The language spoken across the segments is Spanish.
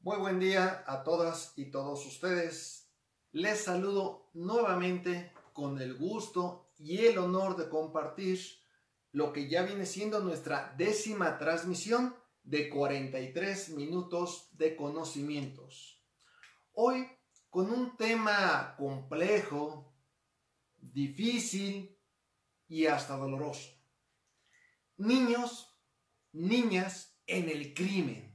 Muy buen día a todas y todos ustedes. Les saludo nuevamente con el gusto y el honor de compartir lo que ya viene siendo nuestra 10ª transmisión de 43 minutos de conocimientos. Hoy con un tema complejo, difícil y hasta doloroso. Niños, niñas en el crimen.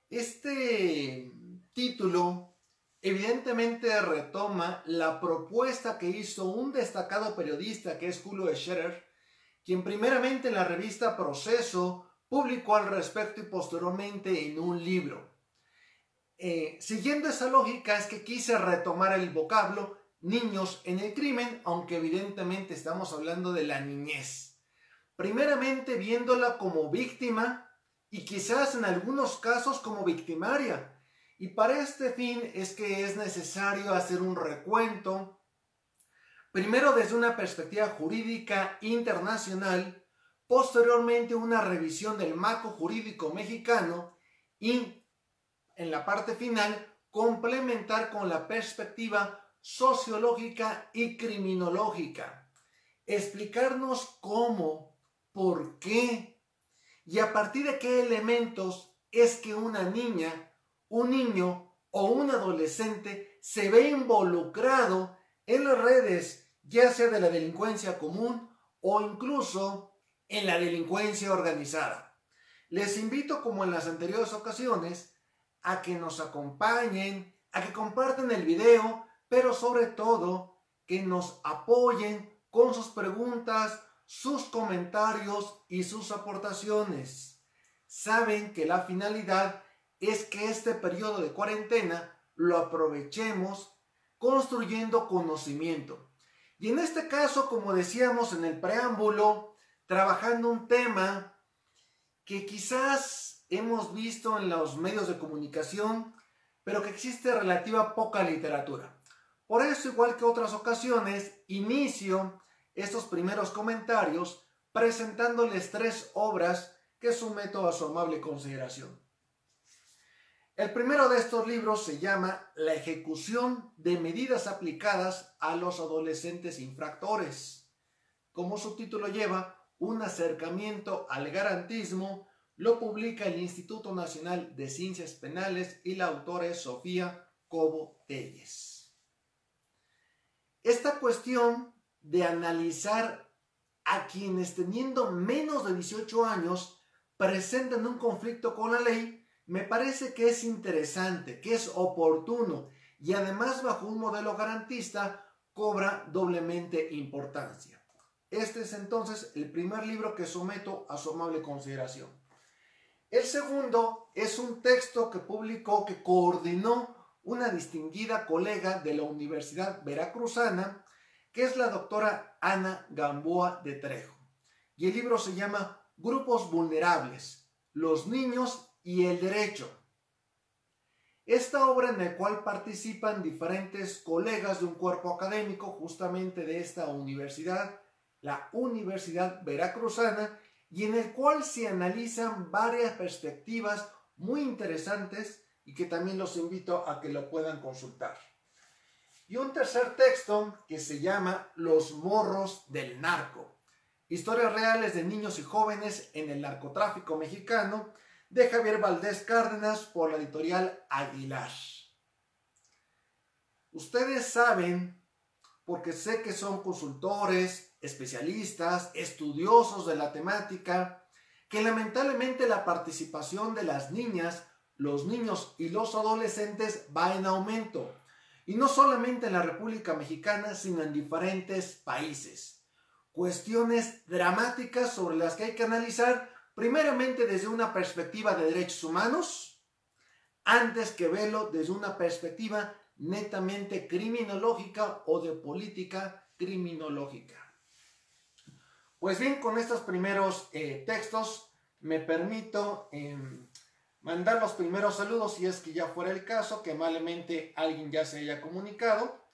Este título evidentemente retoma la propuesta que hizo un destacado periodista que es Julio Scherer, quien primeramente en la revista Proceso publicó al respecto y posteriormente en un libro. Siguiendo esa lógica es que quise retomar el vocablo niños en el crimen, aunque evidentemente estamos hablando de la niñez. Primeramente viéndola como víctima y quizás en algunos casos como victimaria. Y para este fin es que es necesario hacer un recuento, primero desde una perspectiva jurídica internacional, posteriormente una revisión del marco jurídico mexicano y en la parte final complementar con la perspectiva sociológica y criminológica. Explicarnos cómo, por qué y a partir de qué elementos es que una niña, un niño o un adolescente se ve involucrado en las redes, ya sea de la delincuencia común o incluso en la delincuencia organizada. Les invito, como en las anteriores ocasiones, a que nos acompañen, a que compartan el video, pero sobre todo que nos apoyen con sus preguntas, sus comentarios y sus aportaciones. Saben que la finalidad es que este periodo de cuarentena lo aprovechemos construyendo conocimiento. Y en este caso, como decíamos en el preámbulo, trabajando un tema que quizás hemos visto en los medios de comunicación, pero que existe relativa poca literatura. Por eso, igual que otras ocasiones, inicio estos primeros comentarios presentándoles 3 obras que someto a su amable consideración. El primero de estos libros se llama La ejecución de medidas aplicadas a los adolescentes infractores. Como su título lleva, un acercamiento al garantismo, lo publica el Instituto Nacional de Ciencias Penales y la autora es Sofía Cobo Telles. Esta cuestión de analizar a quienes teniendo menos de 18 años presentan un conflicto con la ley, me parece que es interesante, que es oportuno y además bajo un modelo garantista cobra doblemente importancia. Este es entonces el primer libro que someto a su amable consideración. El segundo es un texto que publicó, que coordinó una distinguida colega de la Universidad Veracruzana, que es la doctora Ana Gamboa de Trejo. Y el libro se llama Grupos Vulnerables, los niños y el derecho. Esta obra en la cual participan diferentes colegas de un cuerpo académico justamente de esta universidad, la Universidad Veracruzana, y en el cual se analizan varias perspectivas muy interesantes y que también los invito a que lo puedan consultar. Y un tercer texto que se llama Los morros del narco, historias reales de niños y jóvenes en el narcotráfico mexicano, de Javier Valdés Cárdenas por la editorial Aguilar. Ustedes saben, porque sé que son consultores, especialistas, estudiosos de la temática, que lamentablemente la participación de las niñas, los niños y los adolescentes va en aumento. Y no solamente en la República Mexicana, sino en diferentes países. Cuestiones dramáticas sobre las que hay que analizar, primeramente desde una perspectiva de derechos humanos, antes que verlo desde una perspectiva netamente criminológica o de política criminológica. Pues bien, con estos primeros textos me permito mandar los primeros saludos, si es que ya fuera el caso, que amablemente alguien ya se haya comunicado,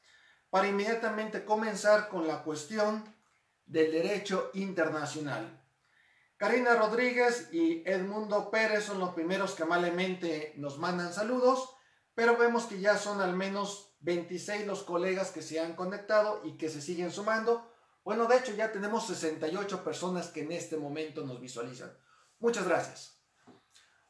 para inmediatamente comenzar con la cuestión del derecho internacional. Karina Rodríguez y Edmundo Pérez son los primeros que amablemente nos mandan saludos, pero vemos que ya son al menos 26 los colegas que se han conectado y que se siguen sumando. Bueno, de hecho ya tenemos 68 personas que en este momento nos visualizan. Muchas gracias.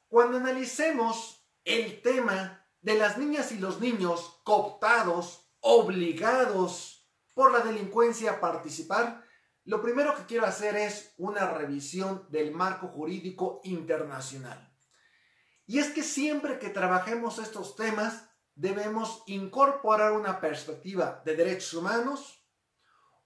Cuando analicemos el tema de las niñas y los niños cooptados, obligados por la delincuencia a participar, lo primero que quiero hacer es una revisión del marco jurídico internacional. Y es que siempre que trabajemos estos temas, debemos incorporar una perspectiva de derechos humanos,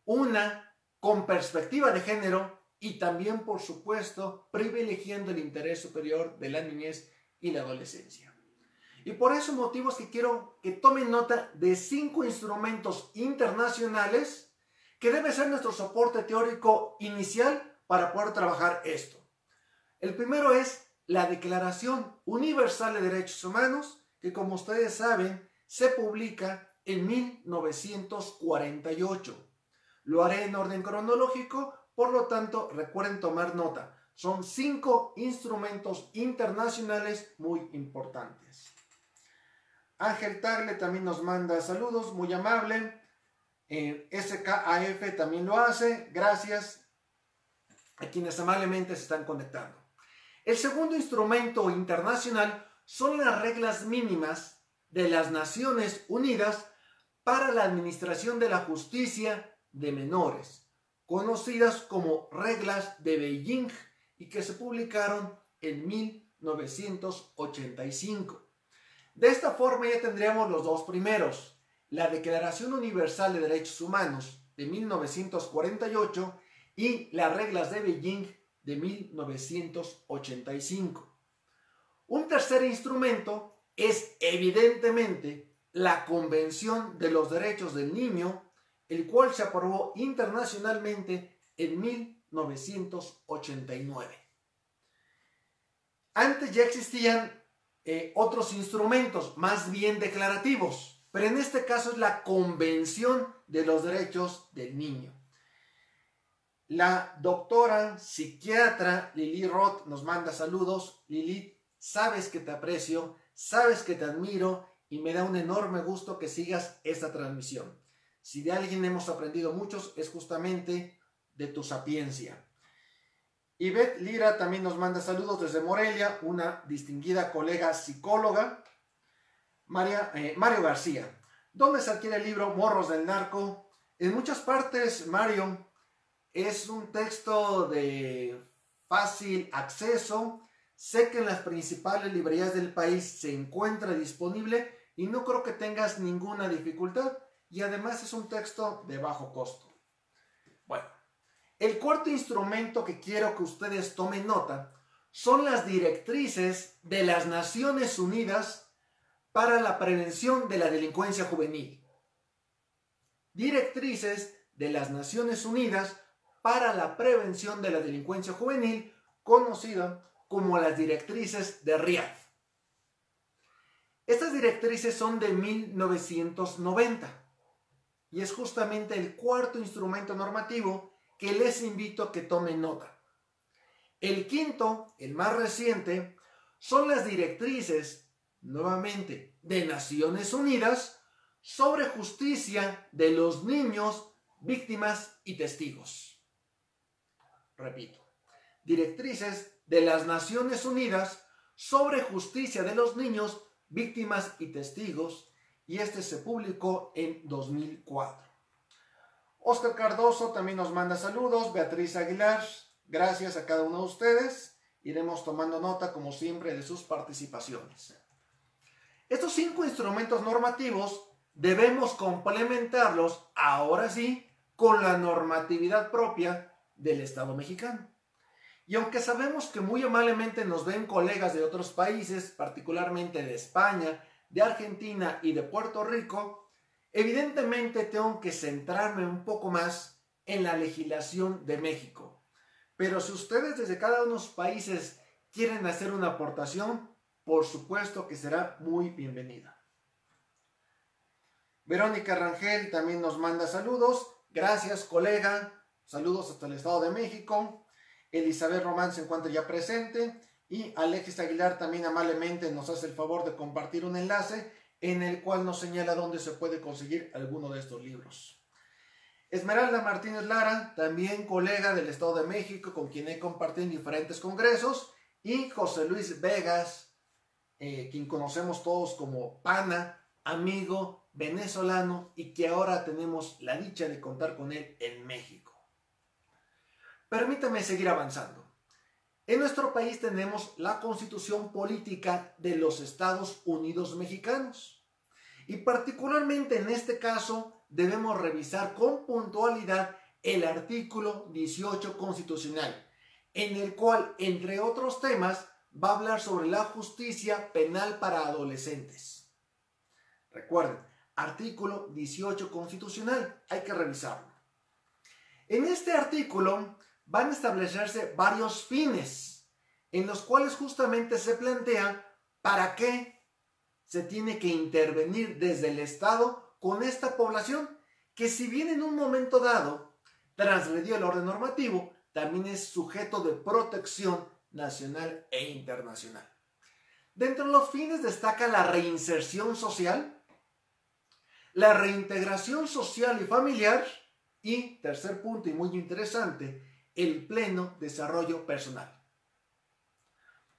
una con perspectiva de género y también, por supuesto, privilegiando el interés superior de la niñez y la adolescencia. Y por esos motivos que quiero que tomen nota de 5 instrumentos internacionales que debe ser nuestro soporte teórico inicial para poder trabajar esto. El primero es la Declaración Universal de Derechos Humanos, que como ustedes saben, se publica en 1948. Lo haré en orden cronológico, por lo tanto, recuerden tomar nota. Son 5 instrumentos internacionales muy importantes. Ángel Tagle también nos manda saludos, muy amable. SKAF también lo hace. Gracias a quienes amablemente se están conectando. El segundo instrumento internacional son las reglas mínimas de las Naciones Unidas para la administración de la justicia de menores, conocidas como reglas de Beijing y que se publicaron en 1985. De esta forma ya tendríamos los dos primeros. La Declaración Universal de Derechos Humanos de 1948 y las reglas de Beijing de 1985. Un tercer instrumento es evidentemente la Convención de los Derechos del Niño, el cual se aprobó internacionalmente en 1989. Antes ya existían otros instrumentos más bien declarativos, pero en este caso es la Convención de los Derechos del Niño. La doctora psiquiatra Lili Roth nos manda saludos. Lili, sabes que te aprecio, sabes que te admiro y me da un enorme gusto que sigas esta transmisión. Si de alguien hemos aprendido muchos es justamente de tu sapiencia. Ivette Lira también nos manda saludos desde Morelia, una distinguida colega psicóloga. Mario García, ¿dónde se adquiere el libro Morros del Narco? En muchas partes, Mario, es un texto de fácil acceso. Sé que en las principales librerías del país se encuentra disponible y no creo que tengas ninguna dificultad. Y además es un texto de bajo costo. Bueno, el cuarto instrumento que quiero que ustedes tomen nota son las directrices de las Naciones Unidas para la prevención de la delincuencia juvenil. Directrices de las Naciones Unidas para la prevención de la delincuencia juvenil, conocida como las directrices de Riad. Estas directrices son de 1990 y es justamente el cuarto instrumento normativo que les invito a que tomen nota. El quinto, el más reciente, son las directrices nuevamente de Naciones Unidas sobre justicia de los niños, víctimas y testigos. Repito, directrices de las Naciones Unidas sobre justicia de los niños, víctimas y testigos, y este se publicó en 2004. Oscar Cardoso también nos manda saludos. Beatriz Aguilar, gracias a cada uno de ustedes. Iremos tomando nota, como siempre, de sus participaciones. Estos 5 instrumentos normativos debemos complementarlos, ahora sí, con la normatividad propia del Estado mexicano. Y aunque sabemos que muy amablemente nos ven colegas de otros países, particularmente de España, de Argentina y de Puerto Rico, evidentemente tengo que centrarme un poco más en la legislación de México. Pero si ustedes desde cada uno de los países quieren hacer una aportación, por supuesto que será muy bienvenida. Verónica Rangel también nos manda saludos. Gracias, colega. Saludos hasta el Estado de México. Elizabeth Román se encuentra ya presente y Alexis Aguilar también amablemente nos hace el favor de compartir un enlace en el cual nos señala dónde se puede conseguir alguno de estos libros. Esmeralda Martínez Lara, también colega del Estado de México, con quien he compartido en diferentes congresos, y José Luis Vegas, quien conocemos todos como pana, amigo venezolano, y que ahora tenemos la dicha de contar con él en México. Permítame seguir avanzando. En nuestro país tenemos la Constitución Política de los Estados Unidos Mexicanos. Y particularmente en este caso debemos revisar con puntualidad el artículo 18 constitucional, en el cual, entre otros temas, va a hablar sobre la justicia penal para adolescentes. Recuerden, artículo 18 constitucional, hay que revisarlo. En este artículo van a establecerse varios fines, en los cuales justamente se plantea para qué se tiene que intervenir desde el Estado con esta población, que si bien en un momento dado transgredió el orden normativo, también es sujeto de protección nacional e internacional. Dentro de los fines destaca la reinserción social, la reintegración social y familiar y, tercer punto y muy interesante, el pleno desarrollo personal.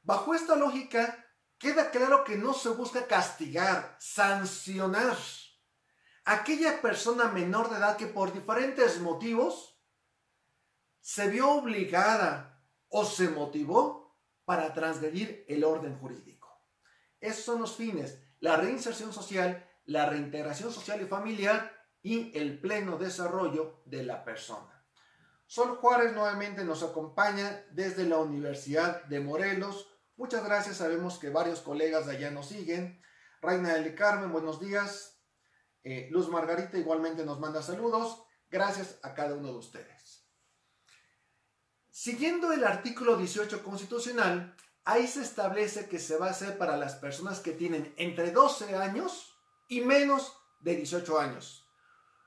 Bajo esta lógica, queda claro que no se busca castigar, sancionar a aquella persona menor de edad que por diferentes motivos se vio obligada o se motivó para transgredir el orden jurídico. Esos son los fines: la reinserción social, la reintegración social y familiar y el pleno desarrollo de la persona. Sol Juárez nuevamente nos acompaña desde la Universidad de Morelos. Muchas gracias, sabemos que varios colegas de allá nos siguen. Reina del Carmen, buenos días. Luz Margarita igualmente nos manda saludos. Gracias a cada uno de ustedes. Siguiendo el artículo 18 constitucional, ahí se establece que se va a hacer para las personas que tienen entre 12 años y menos de 18 años,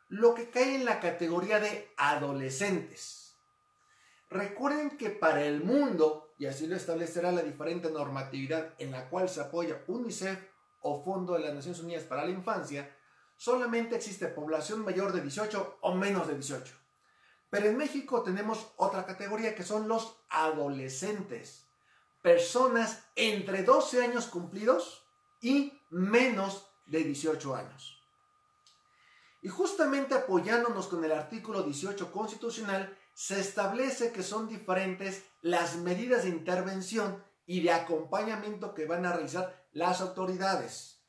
lo que cae en la categoría de adolescentes. Recuerden que para el mundo, y así lo establecerá la diferente normatividad en la cual se apoya UNICEF o Fondo de las Naciones Unidas para la Infancia, solamente existe población mayor de 18 o menos de 18. Pero en México tenemos otra categoría que son los adolescentes, personas entre 12 años cumplidos y menos de 18 años. Y justamente apoyándonos con el artículo 18 constitucional, se establece que son diferentes las medidas de intervención y de acompañamiento que van a realizar las autoridades.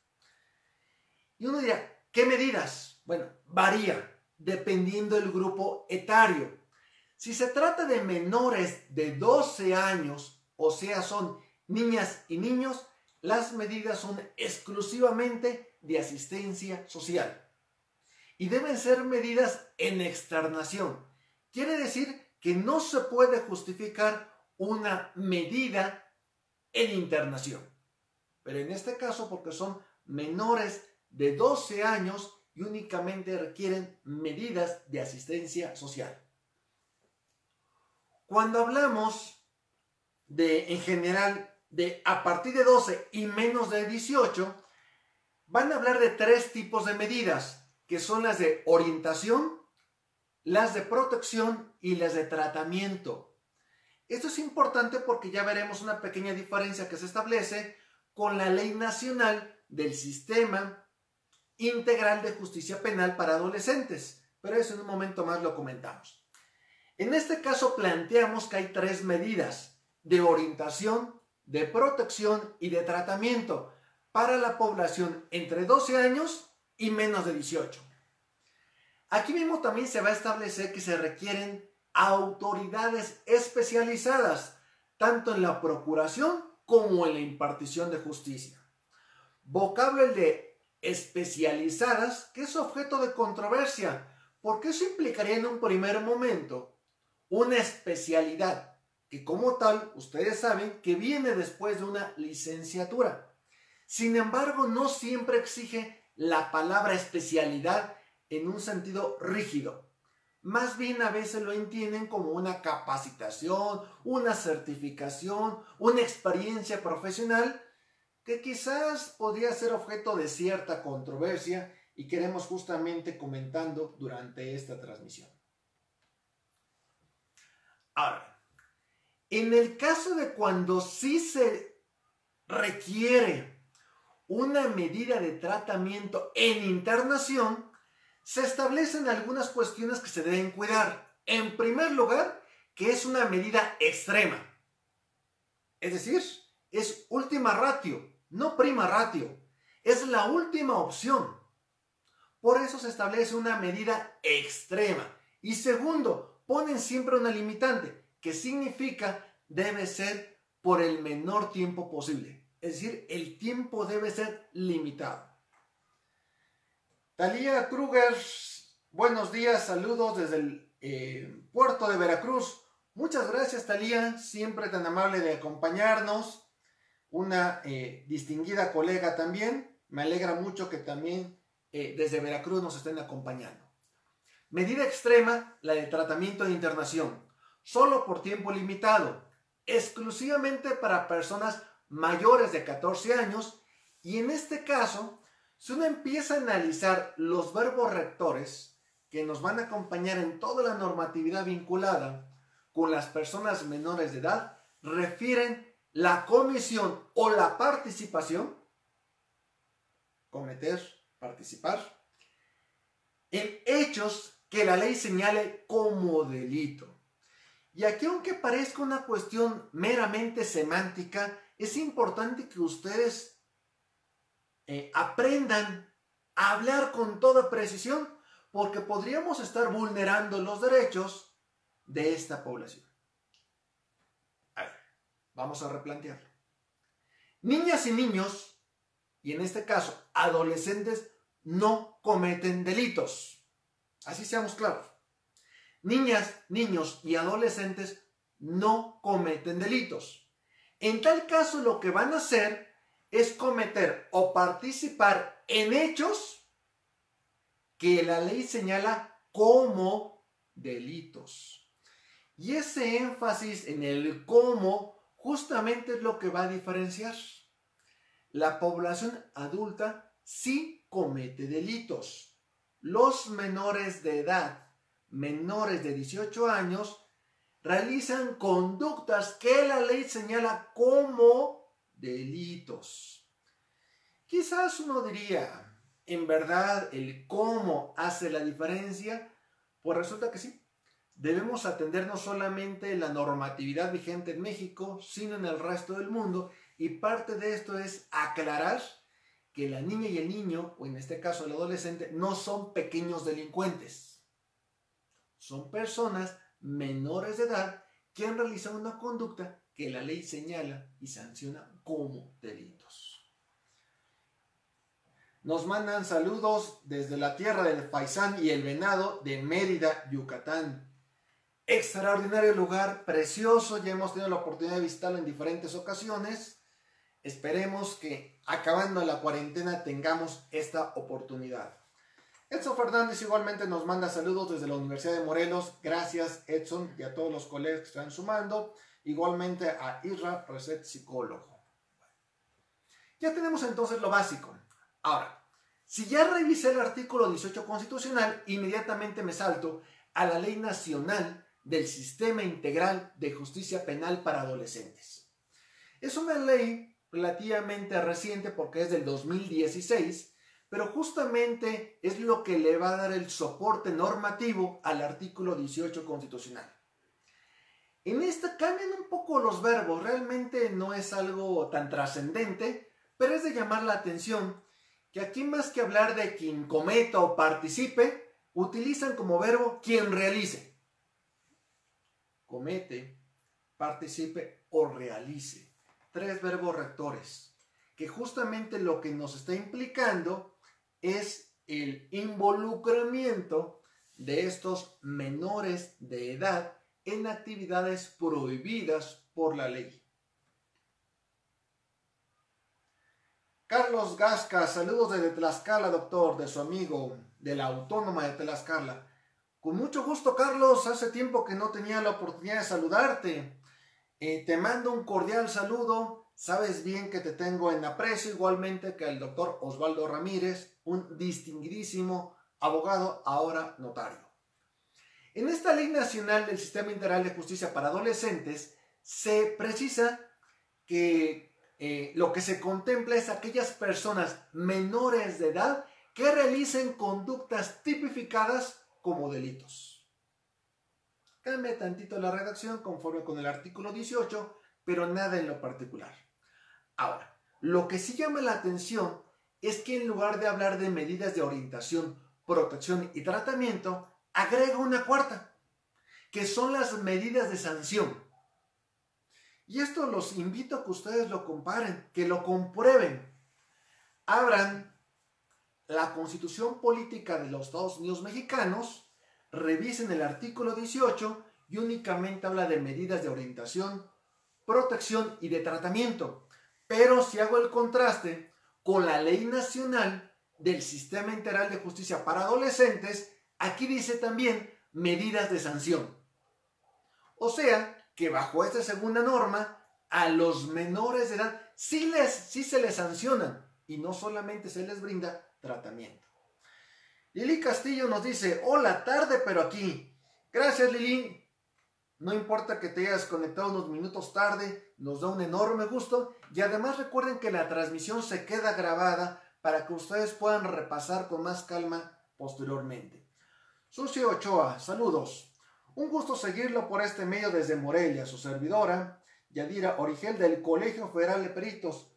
Y uno dirá, ¿qué medidas? Bueno, varía dependiendo del grupo etario. Si se trata de menores de 12 años, o sea, son niñas y niños, las medidas son exclusivamente de asistencia social. Y deben ser medidas en externación. Quiere decir que no se puede justificar una medida en internación. Pero en este caso, porque son menores de 12 años y únicamente requieren medidas de asistencia social. Cuando hablamos en general, de a partir de 12 y menos de 18, van a hablar de tres tipos de medidas, que son las de orientación, las de protección y las de tratamiento. Esto es importante porque ya veremos una pequeña diferencia que se establece con la Ley Nacional del Sistema Integral de Justicia Penal para Adolescentes, pero eso en un momento más lo comentamos. En este caso planteamos que hay tres medidas de orientación, de protección y de tratamiento para la población entre 12 años y menos de 18. Aquí mismo también se va a establecer que se requieren autoridades especializadas, tanto en la procuración como en la impartición de justicia. Vocablo el de especializadas, que es objeto de controversia, porque eso implicaría en un primer momento una especialidad, que como tal, ustedes saben que viene después de una licenciatura. Sin embargo, no siempre exige la palabra especialidad en un sentido rígido. más bien a veces lo entienden como una capacitación, una certificación, una experiencia profesional que quizás podría ser objeto de cierta controversia y queremos justamente comentando durante esta transmisión. Ahora, en el caso de cuando sí se requiere una medida de tratamiento en internación, se establecen algunas cuestiones que se deben cuidar. En primer lugar, que es una medida extrema. Es decir, es última ratio, no prima ratio. Es la última opción. Por eso se establece una medida extrema. Y segundo, ponen siempre una limitante, que significa debe ser por el menor tiempo posible. Es decir, el tiempo debe ser limitado. Talía Kruger, buenos días, saludos desde el puerto de Veracruz. Muchas gracias, Talía, siempre tan amable de acompañarnos. Una distinguida colega también. Me alegra mucho que también desde Veracruz nos estén acompañando. Medida extrema, la de tratamiento de internación. Solo por tiempo limitado. Exclusivamente para personas mayores de 14 años. Y en este caso, si uno empieza a analizar los verbos rectores que nos van a acompañar en toda la normatividad vinculada con las personas menores de edad, refieren la comisión o la participación, cometer, participar, en hechos que la ley señale como delito. Y aquí, aunque parezca una cuestión meramente semántica, es importante que ustedes aprendan a hablar con toda precisión, porque podríamos estar vulnerando los derechos de esta población. A ver, vamos a replantearlo. Niñas y niños, y en este caso adolescentes, no cometen delitos. Así seamos claros. Niñas, niños y adolescentes no cometen delitos. En tal caso, lo que van a hacer es cometer o participar en hechos que la ley señala como delitos. Y ese énfasis en el cómo justamente es lo que va a diferenciar. La población adulta sí comete delitos. Los menores de edad, menores de 18 años, realizan conductas que la ley señala como delitos. Quizás uno diría, ¿en verdad el cómo hace la diferencia? Pues resulta que sí. Debemos atender no solamente la normatividad vigente en México, sino en el resto del mundo, y parte de esto es aclarar que la niña y el niño, o en este caso el adolescente, no son pequeños delincuentes. Son personas menores de edad que han realizado una conducta que la ley señala y sanciona como delitos. Nos mandan saludos desde la tierra del faisán y el venado de Mérida, Yucatán. Extraordinario lugar, precioso, ya hemos tenido la oportunidad de visitarlo en diferentes ocasiones. Esperemos que acabando la cuarentena tengamos esta oportunidad. Edson Fernández igualmente nos manda saludos desde la Universidad de Morelos. Gracias, Edson, y a todos los colegas que están sumando. Igualmente a Isra Reset, psicólogo. Ya tenemos entonces lo básico. Ahora, si ya revisé el artículo 18 constitucional, inmediatamente me salto a la Ley Nacional del Sistema Integral de Justicia Penal para Adolescentes. Es una ley relativamente reciente porque es del 2016, pero justamente es lo que le va a dar el soporte normativo al artículo 18 constitucional. En esta cambian un poco los verbos, realmente no es algo tan trascendente, pero es de llamar la atención que aquí más que hablar de quien cometa o participe, utilizan como verbo quien realice. Comete, participe o realice. 3 verbos rectores, que justamente lo que nos está implicando es el involucramiento de estos menores de edad en actividades prohibidas por la ley. Carlos Gasca, saludos desde Tlaxcala, doctor, de su amigo de la Autónoma de Tlaxcala. Con mucho gusto, Carlos. Hace tiempo que no tenía la oportunidad de saludarte. Te mando un cordial saludo. Sabes bien que te tengo en aprecio, igualmente que el doctor Osvaldo Ramírez, un distinguidísimo abogado, ahora notario. En esta Ley Nacional del Sistema Integral de Justicia para Adolescentes se precisa que lo que se contempla es aquellas personas menores de edad que realicen conductas tipificadas como delitos. Cambia tantito la redacción conforme con el artículo 18, pero nada en lo particular. Ahora, lo que sí llama la atención es que en lugar de hablar de medidas de orientación, protección y tratamiento, agrega una cuarta, que son las medidas de sanción. Y esto los invito a que ustedes lo comparen, que lo comprueben. Abran la Constitución Política de los Estados Unidos Mexicanos, revisen el artículo 18 y únicamente habla de medidas de orientación, protección y de tratamiento. Pero si hago el contraste con la Ley Nacional del Sistema Integral de Justicia para Adolescentes, aquí dice también medidas de sanción. O sea, que bajo esta segunda norma, a los menores de edad sí se les sancionan y no solamente se les brinda tratamiento. Lili Castillo nos dice, hola, tarde pero aquí. Gracias, Lili. No importa que te hayas conectado unos minutos tarde, nos da un enorme gusto. Y además recuerden que la transmisión se queda grabada para que ustedes puedan repasar con más calma posteriormente. Susi Ochoa, saludos. Un gusto seguirlo por este medio desde Morelia, su servidora, Yadira Origel del Colegio Federal de Peritos.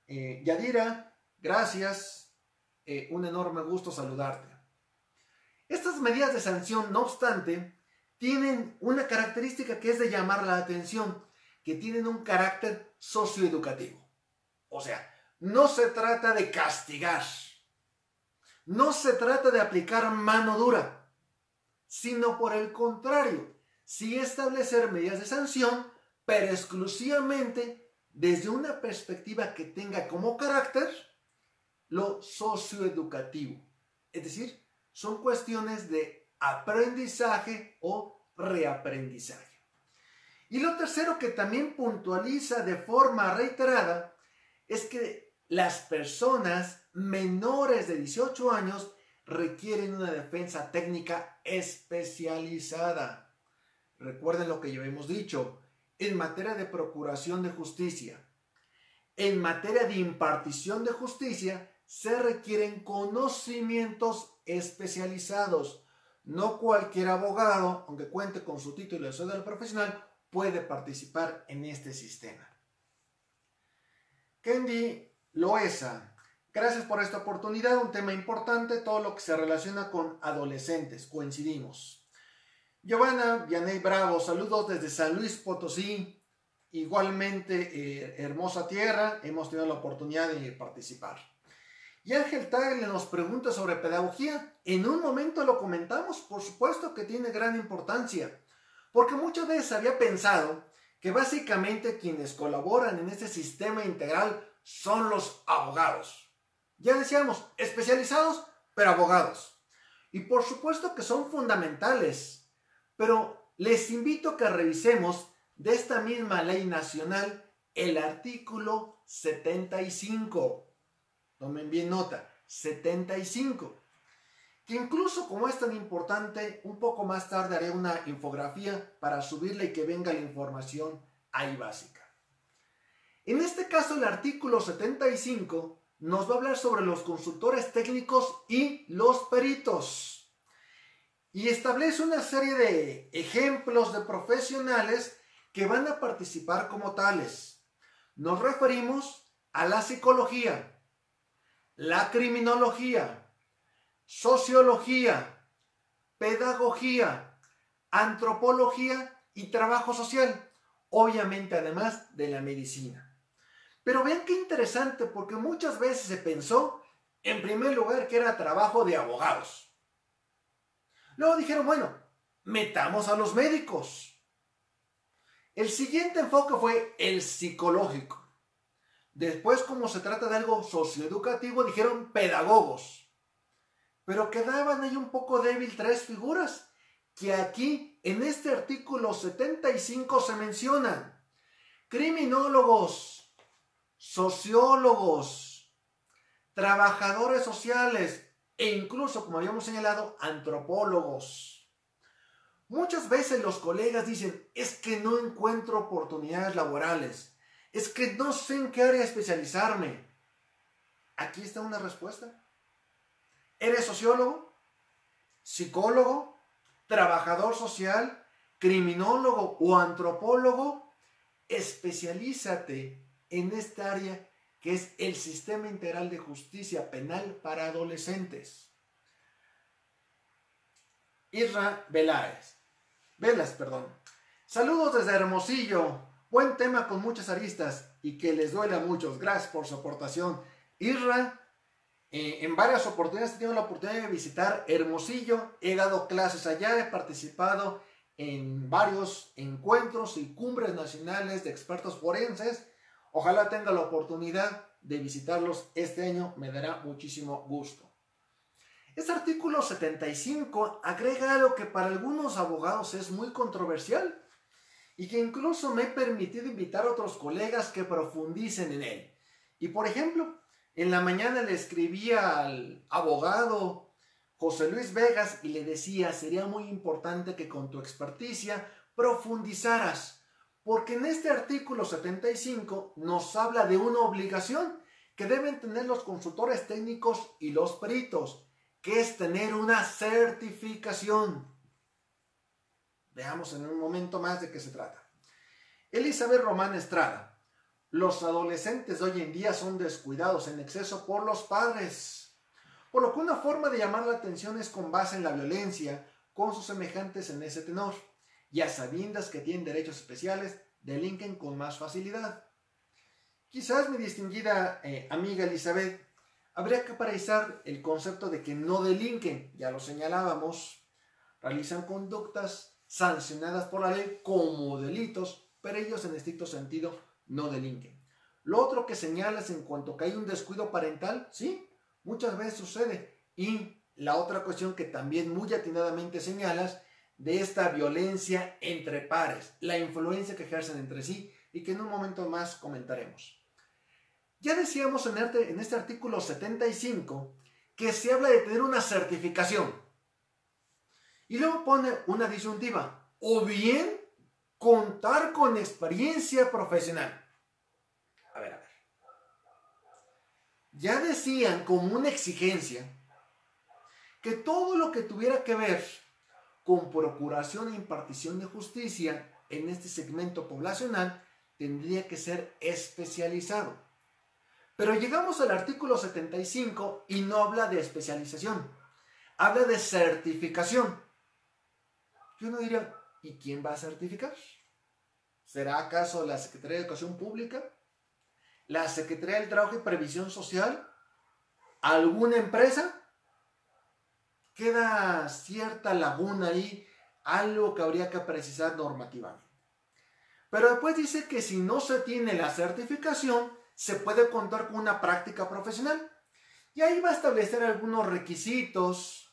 Yadira, gracias, un enorme gusto saludarte. Estas medidas de sanción, no obstante, tienen una característica que es de llamar la atención, que tienen un carácter socioeducativo. O sea, no se trata de castigar, no se trata de aplicar mano dura, sino por el contrario, sí establecer medidas de sanción, pero exclusivamente desde una perspectiva que tenga como carácter lo socioeducativo. Es decir, son cuestiones de aprendizaje o reaprendizaje. Y lo tercero que también puntualiza de forma reiterada es que las personas menores de 18 años requieren una defensa técnica especializada. Recuerden lo que ya hemos dicho, en materia de procuración de justicia, en materia de impartición de justicia, se requieren conocimientos especializados. No cualquier abogado, aunque cuente con su título de cédula profesional, puede participar en este sistema. Kendi Loesa, gracias por esta oportunidad, un tema importante, todo lo que se relaciona con adolescentes, coincidimos. Giovanna Vianey Bravo, saludos desde San Luis Potosí, igualmente hermosa tierra, hemos tenido la oportunidad de participar. Y Ángel Tagle nos pregunta sobre pedagogía, en un momento lo comentamos, por supuesto que tiene gran importancia, porque muchas veces había pensado que básicamente quienes colaboran en este sistema integral son los abogados. Ya decíamos, especializados, pero abogados. Y por supuesto que son fundamentales, pero les invito a que revisemos de esta misma ley nacional el artículo 75. Tomen bien nota, 75. Que incluso como es tan importante, un poco más tarde haré una infografía para subirla y que venga la información ahí básica. En este caso el artículo 75 nos va a hablar sobre los consultores técnicos y los peritos. Y establece una serie de ejemplos de profesionales que van a participar como tales. Nos referimos a la psicología, la criminología, sociología, pedagogía, antropología y trabajo social, obviamente además de la medicina. Pero vean qué interesante, porque muchas veces se pensó, en primer lugar, que era trabajo de abogados. Luego dijeron, bueno, metamos a los médicos. El siguiente enfoque fue el psicológico. Después, como se trata de algo socioeducativo, dijeron pedagogos. Pero quedaban ahí un poco débil tres figuras, que aquí en este artículo 75 se mencionan: criminólogos, sociólogos, trabajadores sociales e incluso, como habíamos señalado, antropólogos. Muchas veces los colegas dicen: es que no encuentro oportunidades laborales, es que no sé en qué área especializarme. Aquí está una respuesta. ¿Eres sociólogo, psicólogo, trabajador social, criminólogo o antropólogo? Especialízate en esta área que es el Sistema Integral de Justicia Penal para Adolescentes. Isra Velas. Saludos desde Hermosillo. Buen tema con muchas aristas y que les duele a muchos. Gracias por su aportación. Isra, en varias oportunidades he tenido la oportunidad de visitar Hermosillo. He dado clases allá, he participado en varios encuentros y cumbres nacionales de expertos forenses. Ojalá tenga la oportunidad de visitarlos este año, me dará muchísimo gusto. Este artículo 75 agrega algo que para algunos abogados es muy controversial y que incluso me he permitido invitar a otros colegas que profundicen en él. Y por ejemplo, en la mañana le escribí al abogado José Luis Vegas y le decía: sería muy importante que con tu experticia profundizaras, porque en este artículo 75 nos habla de una obligación que deben tener los consultores técnicos y los peritos, que es tener una certificación. Veamos en un momento más de qué se trata. Elizabeth Román Estrada: los adolescentes de hoy en día son descuidados en exceso por los padres, por lo que una forma de llamar la atención es con base en la violencia con sus semejantes en ese tenor, y a sabiendas que tienen derechos especiales, delinquen con más facilidad. Quizás, mi distinguida amiga Elizabeth, habría que precisar el concepto de que no delinquen, ya lo señalábamos, realizan conductas sancionadas por la ley como delitos, pero ellos en estricto sentido no delinquen. Lo otro que señalas en cuanto que hay un descuido parental, sí, muchas veces sucede. Y la otra cuestión que también muy atinadamente señalas, de esta violencia entre pares, la influencia que ejercen entre sí y que en un momento más comentaremos. Ya decíamos en este artículo 75 que se habla de tener una certificación. Y luego pone una disyuntiva: o bien contar con experiencia profesional. A ver. Ya decían como una exigencia que todo lo que tuviera que ver con procuración e impartición de justicia en este segmento poblacional tendría que ser especializado. Pero llegamos al artículo 75 y no habla de especialización, habla de certificación. Yo no diría: ¿y quién va a certificar? ¿Será acaso la Secretaría de Educación Pública? ¿La Secretaría del Trabajo y Previsión Social? ¿Alguna empresa? Queda cierta laguna ahí, algo que habría que precisar normativamente. Pero después dice que si no se tiene la certificación, se puede contar con una práctica profesional. Y ahí va a establecer algunos requisitos,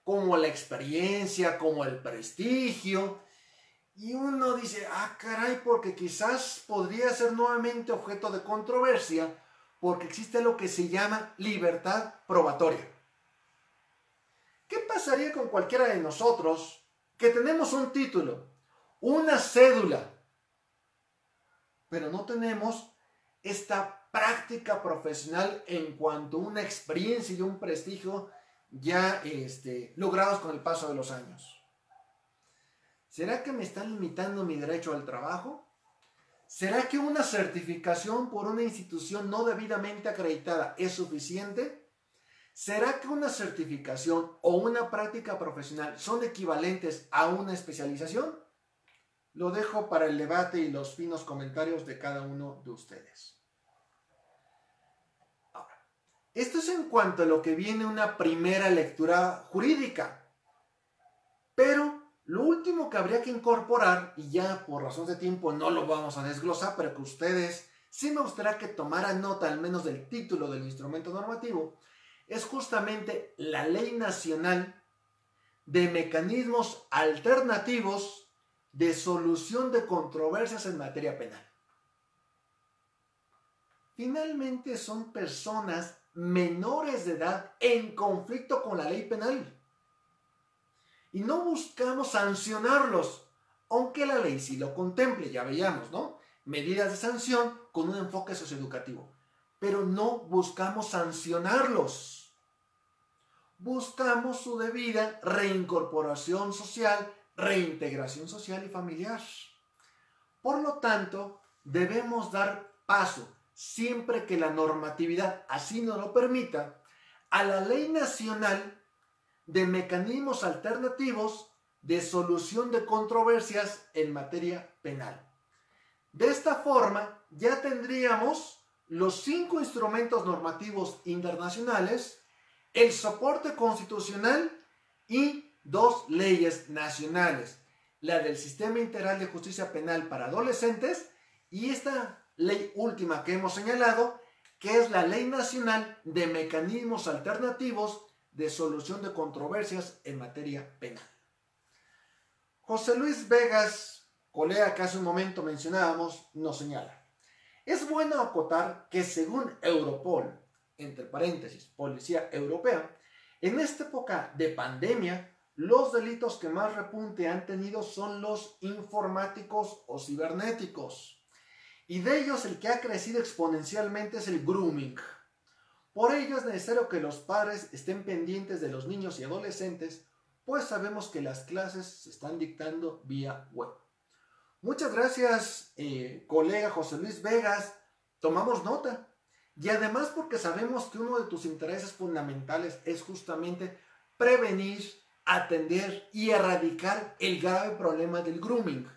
como la experiencia, como el prestigio. Y uno dice: ah, caray, porque quizás podría ser nuevamente objeto de controversia, porque existe lo que se llama libertad probatoria. ¿Qué pasaría con cualquiera de nosotros que tenemos un título, una cédula, pero no tenemos esta práctica profesional en cuanto a una experiencia y un prestigio ya logrados con el paso de los años? ¿Será que me están limitando mi derecho al trabajo? ¿Será que una certificación por una institución no debidamente acreditada es suficiente? ¿Será que una certificación o una práctica profesional son equivalentes a una especialización? Lo dejo para el debate y los finos comentarios de cada uno de ustedes. Ahora, esto es en cuanto a lo que viene una primera lectura jurídica. Pero lo último que habría que incorporar, y ya por razón de tiempo no lo vamos a desglosar, pero que ustedes sí me gustaría que tomaran nota al menos del título del instrumento normativo, es justamente la Ley Nacional de mecanismos alternativos de solución de controversias en materia penal. Finalmente son personas menores de edad en conflicto con la ley penal. Y no buscamos sancionarlos, aunque la ley sí lo contemple, ya veíamos, ¿no? Medidas de sanción con un enfoque socioeducativo. Pero no buscamos sancionarlos. Buscamos su debida reincorporación social, reintegración social y familiar. Por lo tanto, debemos dar paso, siempre que la normatividad así nos lo permita, a la Ley Nacional de Mecanismos Alternativos de Solución de Controversias en Materia Penal. De esta forma, ya tendríamos los 5 instrumentos normativos internacionales, el soporte constitucional y 2 leyes nacionales, la del Sistema Integral de Justicia Penal para Adolescentes y esta ley última que hemos señalado, que es la Ley Nacional de Mecanismos Alternativos de Solución de Controversias en Materia Penal. José Luis Vegas, colega que hace un momento mencionábamos, nos señala: es bueno acotar que según Europol, entre paréntesis, Policía Europea, en esta época de pandemia, los delitos que más repunte han tenido son los informáticos o cibernéticos. Y de ellos el que ha crecido exponencialmente es el grooming. Por ello es necesario que los padres estén pendientes de los niños y adolescentes, pues sabemos que las clases se están dictando vía web. Muchas gracias, colega José Luis Vegas. Tomamos nota. Y además porque sabemos que uno de tus intereses fundamentales es justamente prevenir, atender y erradicar el grave problema del grooming.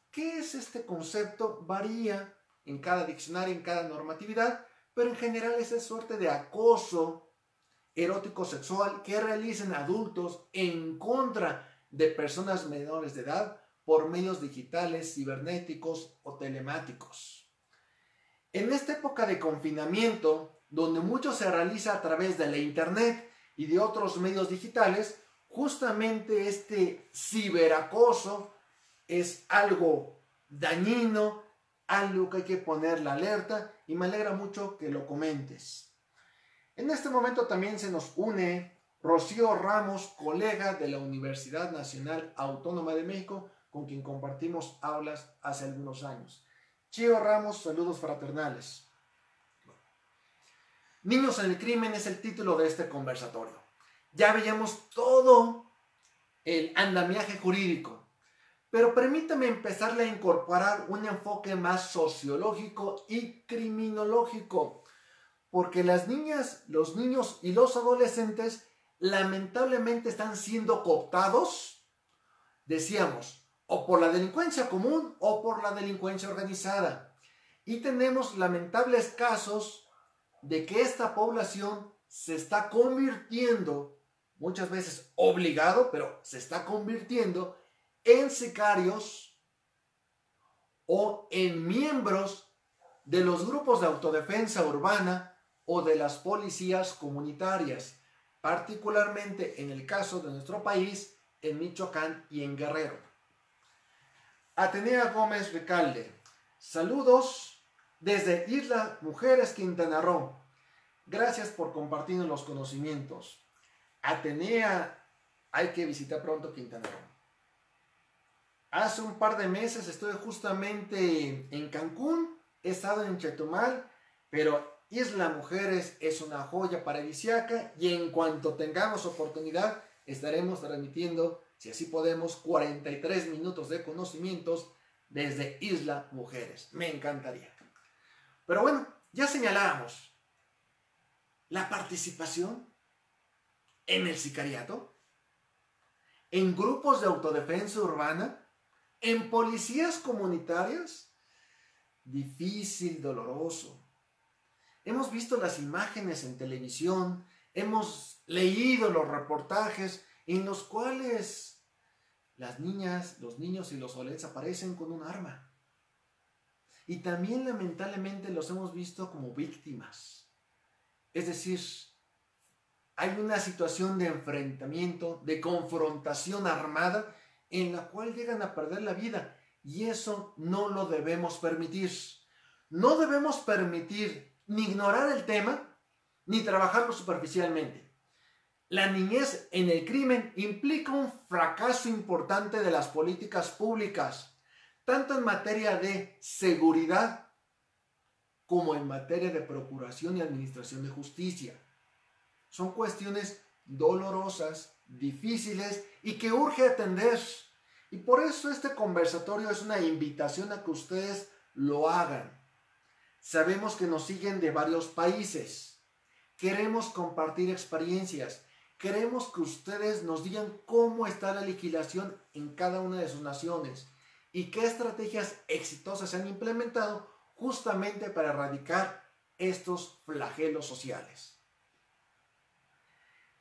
¿Qué es este concepto? Varía en cada diccionario, en cada normatividad, pero en general es esa suerte de acoso erótico sexual que realizan adultos en contra de personas menores de edad por medios digitales, cibernéticos o telemáticos. En esta época de confinamiento, donde mucho se realiza a través de la internet y de otros medios digitales, justamente este ciberacoso es algo dañino, algo que hay que poner la alerta, y me alegra mucho que lo comentes. En este momento también se nos une Rocío Ramos, colega de la Universidad Nacional Autónoma de México, con quien compartimos aulas hace algunos años. Chío Ramos, saludos fraternales. Niños en el crimen es el título de este conversatorio. Ya veíamos todo el andamiaje jurídico, pero permítame empezarle a incorporar un enfoque más sociológico y criminológico, porque las niñas, los niños y los adolescentes lamentablemente están siendo cooptados, decíamos, o por la delincuencia común o por la delincuencia organizada. Y tenemos lamentables casos de que esta población se está convirtiendo, muchas veces obligado, pero se está convirtiendo en sicarios o en miembros de los grupos de autodefensa urbana o de las policías comunitarias, particularmente en el caso de nuestro país, en Michoacán y en Guerrero. Atenea Gómez Recalde, saludos desde Isla Mujeres, Quintana Roo. Gracias por compartir los conocimientos. Atenea, hay que visitar pronto Quintana Roo. Hace un par de meses estuve justamente en Cancún, he estado en Chetumal, pero Isla Mujeres es una joya paradisíaca y en cuanto tengamos oportunidad estaremos transmitiendo, si así podemos, 43 minutos de conocimientos desde Isla Mujeres. Me encantaría. Pero bueno, ya señalábamos la participación en el sicariato, en grupos de autodefensa urbana, en policías comunitarias. Difícil, doloroso. Hemos visto las imágenes en televisión, hemos leído los reportajes en los cuales las niñas, los niños y los adolescentes aparecen con un arma. Y también lamentablemente los hemos visto como víctimas. Es decir, hay una situación de enfrentamiento, de confrontación armada, en la cual llegan a perder la vida. Y eso no lo debemos permitir. No debemos permitir ni ignorar el tema, ni trabajarlo superficialmente. La niñez en el crimen implica un fracaso importante de las políticas públicas, tanto en materia de seguridad como en materia de procuración y administración de justicia. Son cuestiones dolorosas, difíciles y que urge atender. Y por eso este conversatorio es una invitación a que ustedes lo hagan. Sabemos que nos siguen de varios países. Queremos compartir experiencias. Queremos que ustedes nos digan cómo está la legislación en cada una de sus naciones y qué estrategias exitosas se han implementado justamente para erradicar estos flagelos sociales.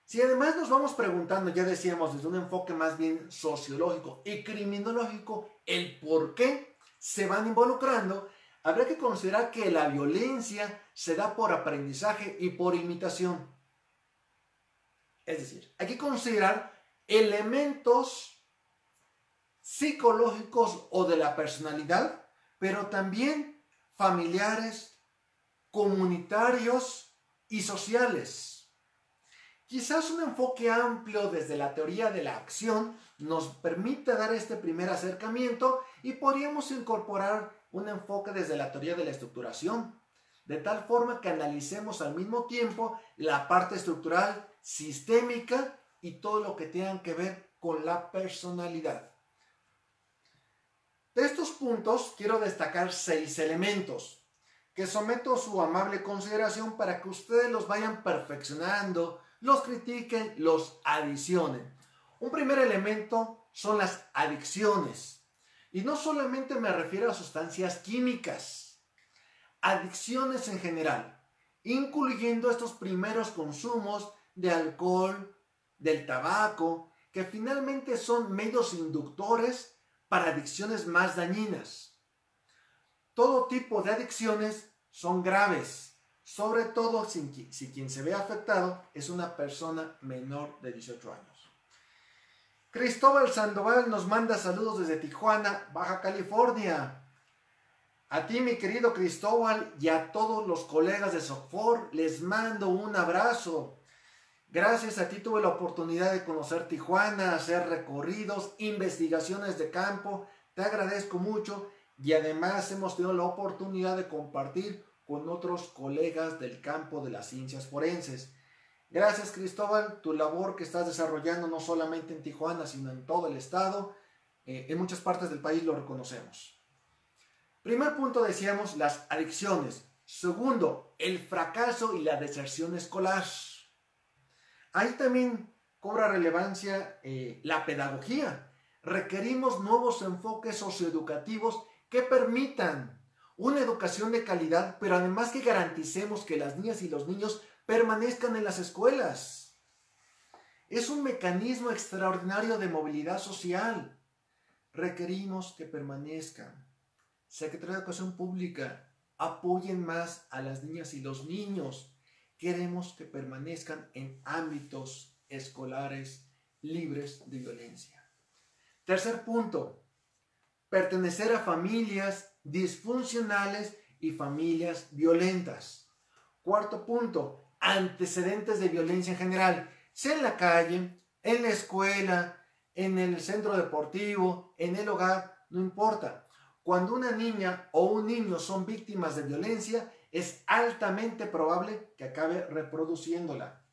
Si además nos vamos preguntando, ya decíamos, desde un enfoque más bien sociológico y criminológico, el por qué se van involucrando, habrá que considerar que la violencia se da por aprendizaje y por imitación. Es decir, hay que considerar elementos psicológicos o de la personalidad, pero también familiares, comunitarios y sociales. Quizás un enfoque amplio desde la teoría de la acción nos permite dar este primer acercamiento y podríamos incorporar un enfoque desde la teoría de la estructuración, de tal forma que analicemos al mismo tiempo la parte estructural, sistémica y todo lo que tenga que ver con la personalidad. De estos puntos quiero destacar 6 elementos que someto a su amable consideración para que ustedes los vayan perfeccionando, los critiquen, los adicionen. Un primer elemento son las adicciones. Y no solamente me refiero a sustancias químicas, adicciones en general, incluyendo estos primeros consumos de alcohol, del tabaco, que finalmente son medios inductores para adicciones más dañinas. Todo tipo de adicciones son graves, sobre todo si quien se ve afectado es una persona menor de 18 años. Cristóbal Sandoval nos manda saludos desde Tijuana, Baja California. A ti, mi querido Cristóbal, y a todos los colegas de SOCFOR, les mando un abrazo. Gracias a ti tuve la oportunidad de conocer Tijuana, hacer recorridos, investigaciones de campo. Te agradezco mucho y además hemos tenido la oportunidad de compartir con otros colegas del campo de las ciencias forenses. Gracias, Cristóbal, tu labor que estás desarrollando no solamente en Tijuana, sino en todo el estado, en muchas partes del país lo reconocemos. Primer punto, decíamos, las adicciones. Segundo, el fracaso y la deserción escolar. Ahí también cobra relevancia la pedagogía. Requerimos nuevos enfoques socioeducativos que permitan una educación de calidad, pero además que garanticemos que las niñas y los niños permanezcan en las escuelas. Es un mecanismo extraordinario de movilidad social. Requerimos que permanezcan. Secretaría de Educación Pública, apoyen más a las niñas y los niños. Queremos que permanezcan en ámbitos escolares libres de violencia. Tercer punto, pertenecer a familias disfuncionales y familias violentas. Cuarto punto, antecedentes de violencia en general, sea en la calle, en la escuela, en el centro deportivo, en el hogar, no importa. Cuando una niña o un niño son víctimas de violencia, es altamente probable que acabe reproduciéndola.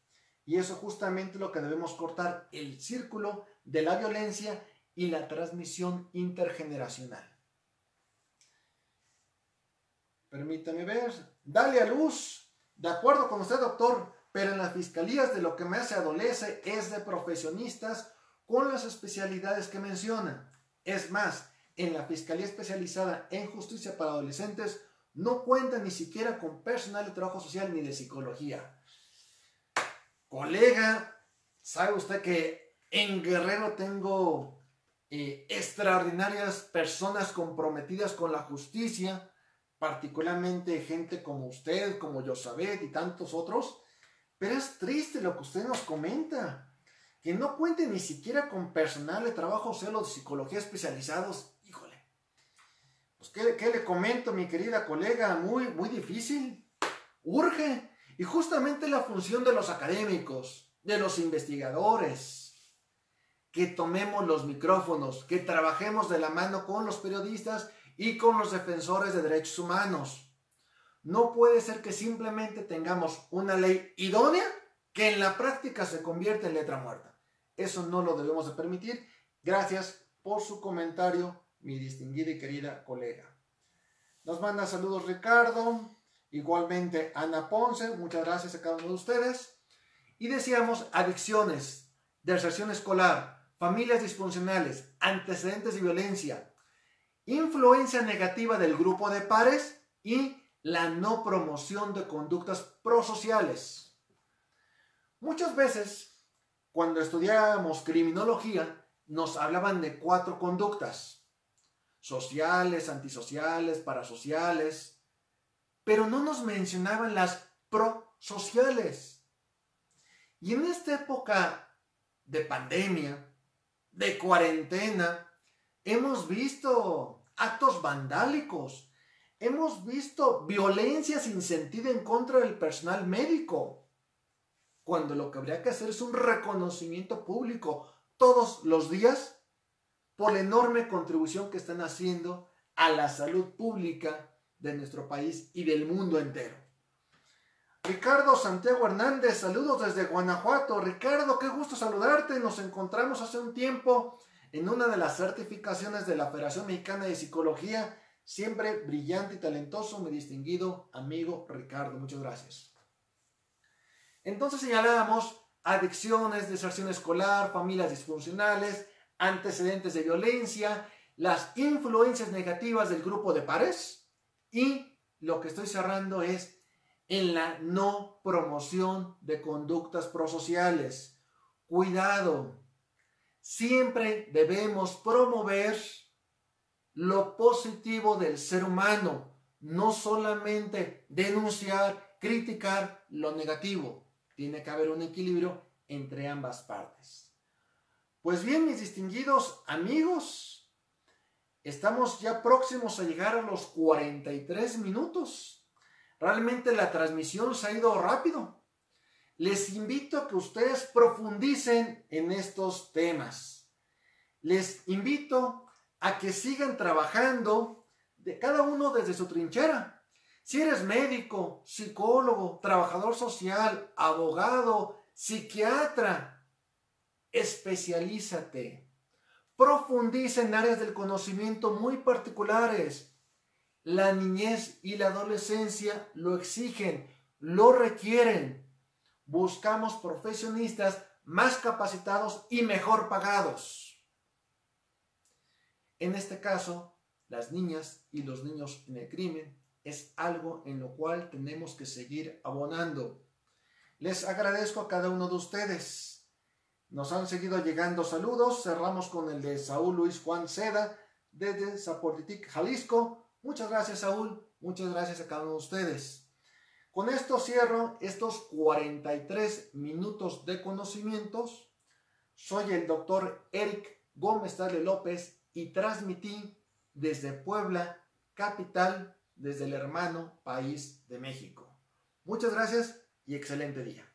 Y eso justamente es lo que debemos cortar, el círculo de la violencia y la transmisión intergeneracional. Permítame ver. Dale a luz. De acuerdo con usted, doctor, pero en las fiscalías de lo que más se adolece es de profesionistas con las especialidades que menciona. Es más, en la Fiscalía Especializada en Justicia para Adolescentes no cuenta ni siquiera con personal de trabajo social ni de psicología. Colega, ¿sabe usted que en Guerrero tengo extraordinarias personas comprometidas con la justicia, particularmente gente como usted, como Yosabet y tantos otros? Pero es triste lo que usted nos comenta, que no cuente ni siquiera con personal de trabajo social o de psicología especializados. Híjole, pues ¿qué le comento, mi querida colega? Muy difícil. Urge. Y justamente la función de los académicos, de los investigadores, que tomemos los micrófonos, que trabajemos de la mano con los periodistas y con los defensores de derechos humanos. No puede ser que simplemente tengamos una ley idónea que en la práctica se convierte en letra muerta. Eso no lo debemos de permitir. Gracias por su comentario, mi distinguida y querida colega. Nos manda saludos Ricardo, igualmente Ana Ponce, muchas gracias a cada uno de ustedes. Y decíamos adicciones, deserción escolar, familias disfuncionales, antecedentes de violencia, influencia negativa del grupo de pares y la no promoción de conductas prosociales. Muchas veces, cuando estudiábamos criminología, nos hablaban de 4 conductas: sociales, antisociales, parasociales, pero no nos mencionaban las prosociales. Y en esta época de pandemia, de cuarentena, hemos visto actos vandálicos, hemos visto violencia sin sentido en contra del personal médico, cuando lo que habría que hacer es un reconocimiento público todos los días por la enorme contribución que están haciendo a la salud pública de nuestro país y del mundo entero. Ricardo Santiago Hernández, saludos desde Guanajuato. Ricardo, qué gusto saludarte. Nos encontramos hace un tiempo en una de las certificaciones de la Federación Mexicana de Psicología. Siempre brillante y talentoso, mi distinguido amigo Ricardo. Muchas gracias. Entonces señalábamos adicciones, deserción escolar, familias disfuncionales, antecedentes de violencia, las influencias negativas del grupo de pares y lo que estoy cerrando es en la no promoción de conductas prosociales. Cuidado, siempre debemos promover lo positivo del ser humano, no solamente denunciar, criticar lo negativo. Tiene que haber un equilibrio entre ambas partes. Pues bien, mis distinguidos amigos, estamos ya próximos a llegar a los 43 minutos. Realmente la transmisión se ha ido rápido. Les invito a que ustedes profundicen en estos temas. Les invito a que sigan trabajando de cada uno desde su trinchera. Si eres médico, psicólogo, trabajador social, abogado, psiquiatra, especialízate. Profundiza en áreas del conocimiento muy particulares. La niñez y la adolescencia lo exigen, lo requieren. Buscamos profesionistas más capacitados y mejor pagados. En este caso, las niñas y los niños en el crimen es algo en lo cual tenemos que seguir abonando. Les agradezco a cada uno de ustedes. Nos han seguido llegando saludos. Cerramos con el de Saúl Luis Juan Seda desde Zapotitic, Jalisco. Muchas gracias, Saúl. Muchas gracias a cada uno de ustedes. Con esto cierro estos 43 minutos de conocimientos. Soy el doctor Eric Gómez Tagle López y transmití desde Puebla, capital, desde el hermano país de México. Muchas gracias y excelente día.